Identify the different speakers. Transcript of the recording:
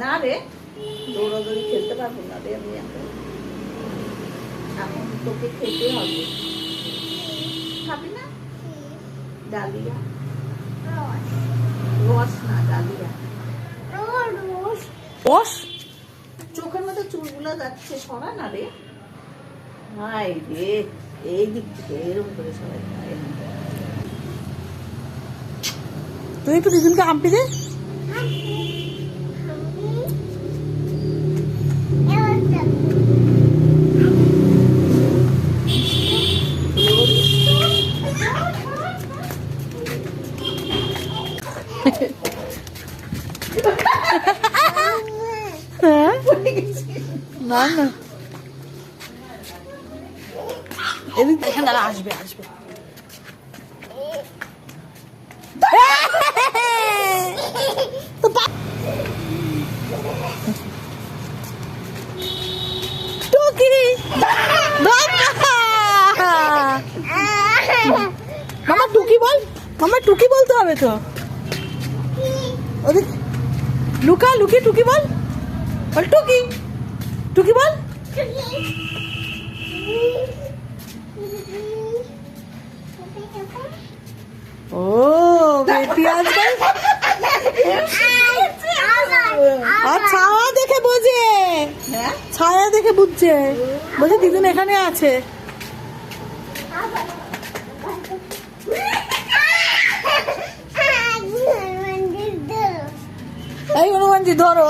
Speaker 1: না রে, দৌড়াদৌড়ি খেলতে পারবো না রে আমি এখন। এখন তোকে খেতে হবে। খাবি না? ডালিয়া রস না, ডালিয়া রস। চোখের মধ্যে চুলগুলো যাচ্ছে, সরা না রে। হাই রে, এই দিক থেকে এরকম করে সরাই।
Speaker 2: তুই একটু দিদুনকে হাম্পি দে। না না, এখানে দাঁড়া, আসবে আসবে। টুকি মামা টুকি বল, মামা টুকি বলতে হবে তো। ওদিক লুকা, লুকি টুকি বল, বল টুকি, টুকি বল। ও বেটি আজকাল আর ছায়া দেখে বোঝে, ছায়া দেখে বুঝছে, বলছে দিদুন এখানে আছে। এই হনুমানজি ধরো।